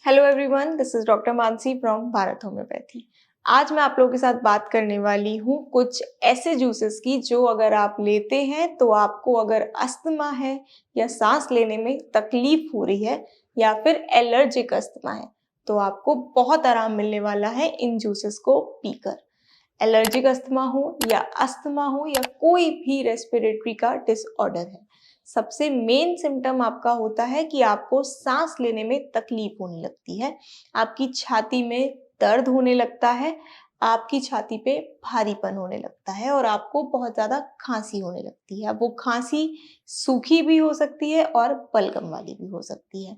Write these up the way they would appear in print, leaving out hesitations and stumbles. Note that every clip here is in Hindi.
Hello everyone, this is doctor Mansi from Bharat homeopathy. आज मैं आप लोगों के साथ बात करने वाली हूँ कुछ ऐसे जूसेस की जो अगर आप लेते हैं तो आपको अगर अस्थमा है या सांस लेने में तकलीफ हो रही है या फिर एलर्जिक अस्थमा है तो आपको बहुत आराम मिलने वाला है इन जूसेस को पीकर। एलर्जिक अस्थमा हो या कोई भी रेस्पिरेटरी का डिसऑर्डर है, सबसे मेन सिम्टम आपका होता है कि आपको सांस लेने में तकलीफ होने लगती है, आपकी छाती में दर्द होने लगता है, आपकी छाती पे भारीपन होने लगता है और आपको बहुत ज़्यादा खांसी होने लगती है। अब वो खांसी सूखी भी हो सकती है और बलगम वाली भी हो सकती है।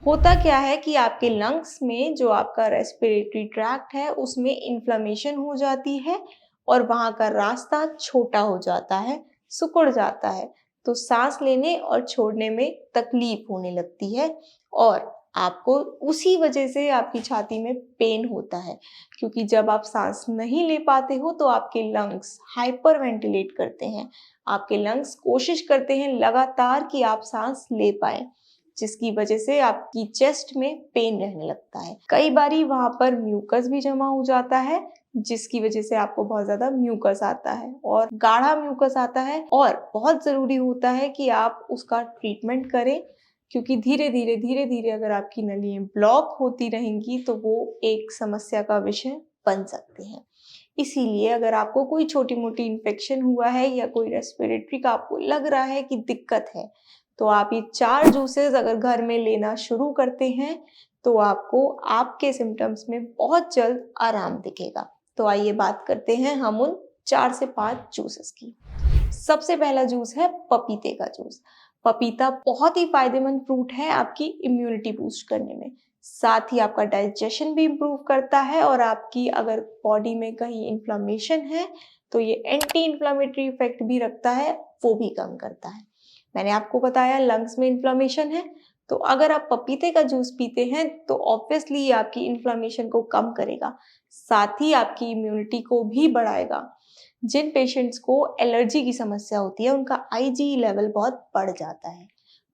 होता क्या है कि आपके लंग्स में जो आपका रेस्पिरेटरी ट्रैक्ट है उसमें इन्फ्लेमेशन हो जाती है और वहाँ का रास्ता छोटा हो जाता है, सिकुड़ जाता है, तो सांस लेने और छोड़ने में तकलीफ होने लगती है और आपको उसी वजह से आपकी छाती में पेन होता है, क्योंकि जब आप सांस नहीं ले पाते हो तो आपके लंग्स हाइपर वेंटिलेट करते हैं, आपके लंग्स कोशिश करते हैं लगातार कि आप सांस ले पाए, जिसकी वजह से आपकी चेस्ट में पेन रहने लगता है। कई बारी वहां पर म्यूकस भी जमा हो जाता है, जिसकी वजह से आपको बहुत ज्यादा म्यूकस आता है और गाढ़ा म्यूकस आता है और बहुत जरूरी होता है कि आप उसका ट्रीटमेंट करें, क्योंकि धीरे धीरे अगर आपकी नलियां ब्लॉक होती रहेंगी तो वो एक समस्या का विषय बन सकते हैं। इसीलिए अगर आपको कोई छोटी मोटी इन्फेक्शन हुआ है या कोई रेस्पिरेटरी का आपको लग रहा है कि दिक्कत है, तो आप ये 4 जूसेस अगर घर में लेना शुरू करते हैं तो आपको आपके सिम्टम्स में बहुत जल्द आराम दिखेगा। तो आइए बात करते हैं हम उन 4 से 5 जूसेस की। सबसे पहला जूस है पपीते का जूस। पपीता बहुत ही फायदेमंद फ्रूट है आपकी इम्यूनिटी बूस्ट करने में, साथ ही आपका डाइजेशन भी इम्प्रूव करता है और आपकी अगर बॉडी में कहीं इन्फ्लामेशन है तो ये एंटी इन्फ्लामेटरी इफेक्ट भी रखता है, वो भी कम करता है। मैंने आपको बताया लंग्स में इन्फ्लामेशन है, तो अगर आप पपीते का जूस पीते हैं तो ऑब्वियसली ये आपकी इन्फ्लामेशन को कम करेगा, साथ ही आपकी इम्यूनिटी को भी बढ़ाएगा। जिन पेशेंट्स को एलर्जी की समस्या होती है उनका आईजी लेवल बहुत बढ़ जाता है।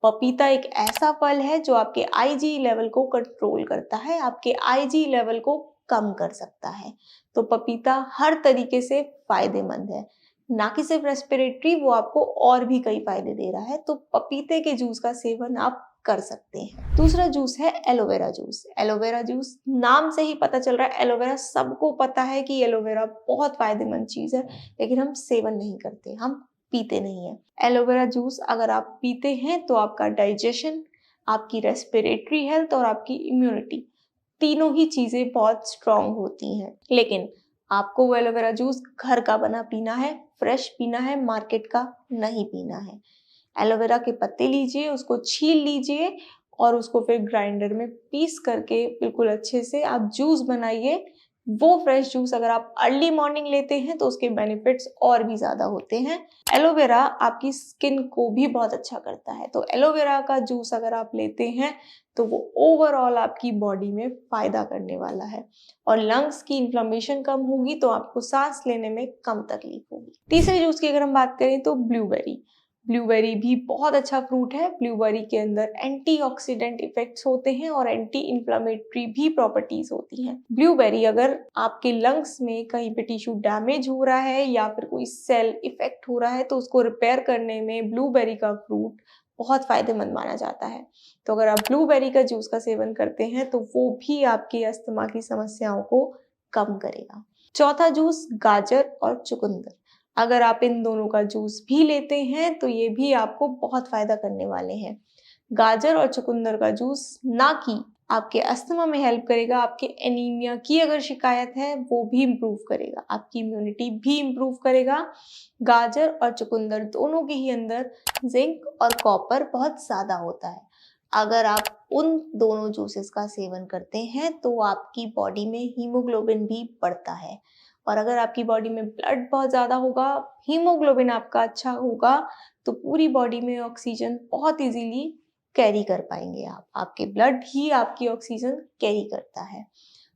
पपीता एक ऐसा फल है जो आपके आईजी लेवल को कंट्रोल करता है, आपके आईजी लेवल को कम कर सकता है। तो पपीता हर तरीके से फायदेमंद है, ना कि सिर्फ रेस्पिरेटरी, वो आपको और भी कई फायदे दे रहा है। तो पपीते के जूस का सेवन आप कर सकते हैं। दूसरा जूस है एलोवेरा जूस। एलोवेरा जूस नाम से ही पता चल रहा है, एलोवेरा सबको पता है कि एलोवेरा बहुत फायदेमंद चीज है, लेकिन हम सेवन नहीं करते, हम पीते नहीं है। एलोवेरा जूस अगर आप पीते हैं तो आपका डाइजेशन, आपकी रेस्पिरेटरी हेल्थ और आपकी इम्यूनिटी, तीनों ही चीजें बहुत स्ट्रांग होती हैं। लेकिन आपको वो एलोवेरा जूस घर का बना पीना है, फ्रेश पीना है, मार्केट का नहीं पीना है। एलोवेरा के पत्ते लीजिए, उसको छील लीजिए और उसको फिर ग्राइंडर में पीस करके बिल्कुल अच्छे से आप जूस बनाइए। वो फ्रेश जूस अगर आप अर्ली मॉर्निंग लेते हैं तो उसके बेनिफिट्स और भी ज़्यादा होते हैं। एलोवेरा आपकी स्किन को भी बहुत अच्छा करता है, तो एलोवेरा का जूस अगर आप लेते हैं तो वो ओवरऑल आपकी बॉडी में फ़ायदा करने वाला है और लंग्स की इन्फ्लेमेशन कम होगी तो आपको सांस लेने में कम तकलीफ होगी। तीसरे जूस की अगर हम बात करें तो ब्लूबेरी। ब्लूबेरी भी बहुत अच्छा फ्रूट है। ब्लूबेरी के अंदर एंटीऑक्सीडेंट इफेक्ट्स होते हैं और एंटी इन्फ्लामेटरी भी प्रॉपर्टीज होती हैं। ब्लूबेरी अगर आपके लंग्स में कहीं पे टिश्यू डैमेज हो रहा है या फिर कोई सेल इफेक्ट हो रहा है तो उसको रिपेयर करने में ब्लूबेरी का फ्रूट बहुत फायदेमंद माना जाता है। तो अगर आप ब्लूबेरी का जूस का सेवन करते हैं तो वो भी आपकी अस्थमा की समस्याओं को कम करेगा। चौथा जूस गाजर और चुकंदर। अगर आप इन दोनों का जूस भी लेते हैं तो ये भी आपको बहुत फायदा करने वाले हैं। गाजर और चुकंदर का जूस ना कि आपके अस्थमा में हेल्प करेगा, आपके एनीमिया की अगर शिकायत है वो भी इम्प्रूव करेगा, आपकी इम्यूनिटी भी इम्प्रूव करेगा। गाजर और चुकंदर दोनों के ही अंदर जिंक और कॉपर बहुत ज़्यादा होता है। अगर आप उन दोनों जूसेस का सेवन करते हैं तो आपकी बॉडी में हीमोग्लोबिन भी बढ़ता है और अगर आपकी बॉडी में ब्लड बहुत ज़्यादा होगा, हीमोग्लोबिन आपका अच्छा होगा, तो पूरी बॉडी में ऑक्सीजन बहुत इजीली कैरी कर पाएंगे आप। आपके ब्लड ही आपकी ऑक्सीजन कैरी करता है।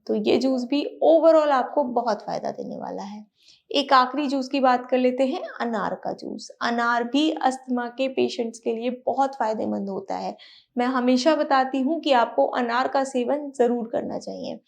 तो ये जूस भी ओवरऑल आपको बहुत फ़ायदा देने वाला है। एक आखिरी जूस की बात कर लेते हैं, अनार का जूस। अनार भी अस्थमा के पेशेंट्स के लिए बहुत फ़ायदेमंद होता है। मैं हमेशा बताती हूँ कि आपको अनार का सेवन ज़रूर करना चाहिए।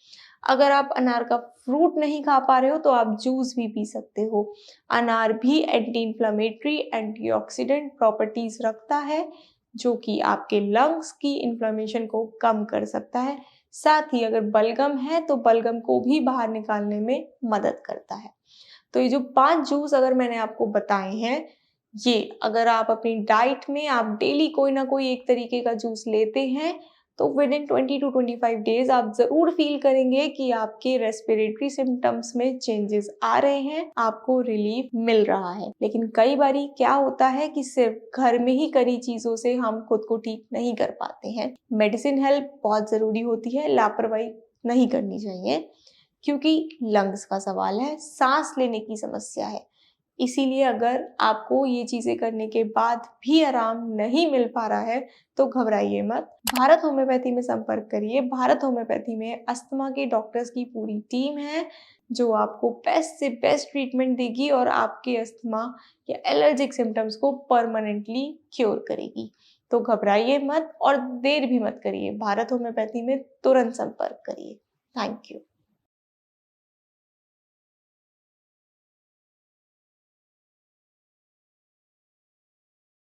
अगर आप अनार का फ्रूट नहीं खा पा रहे हो तो आप जूस भी पी सकते हो। अनार भी एंटी इन्फ्लेमेटरी, एंटीऑक्सीडेंट प्रॉपर्टीज़ रखता है, जो कि आपके लंग्स की इन्फ्लेमेशन को कम कर सकता है। साथ ही अगर बलगम है तो बलगम को भी बाहर निकालने में मदद करता है। तो ये जो 5 जूस अगर मैंने आपको बताए हैं, ये अगर आप अपनी डाइट में आप डेली कोई ना कोई एक तरीके का जूस लेते हैं, तो विदिन 20 टू 25 डेज़ आप ज़रूर फ़ील करेंगे कि आपके रेस्पिरेटरी सिम्पटम्स में चेंजेस आ रहे हैं, आपको रिलीफ मिल रहा है। लेकिन कई बारी क्या होता है कि सिर्फ़ घर में ही करी चीज़ों से हम खुद को ठीक नहीं कर पाते हैं। मेडिसिन हेल्प बहुत ज़रूरी होती है, लापरवाही नहीं करनी चाहिए। क्योंकि लंग्स का सवाल है, सांस लेने की समस्या है। इसीलिए अगर आपको ये चीज़ें करने के बाद भी आराम नहीं मिल पा रहा है, तो घबराइए मत। भारत होम्योपैथी में संपर्क करिए। भारत होम्योपैथी में अस्थमा के डॉक्टर्स की पूरी टीम है, जो आपको बेस्ट से बेस्ट ट्रीटमेंट देगी और आपके अस्थमा या एलर्जिक सिम्पटम्स को परमानेंटली क्योर करेगी। तो घबराइए मत और देर भी मत करिए। भारत होम्योपैथी में तुरंत संपर्क करिए। Thank you.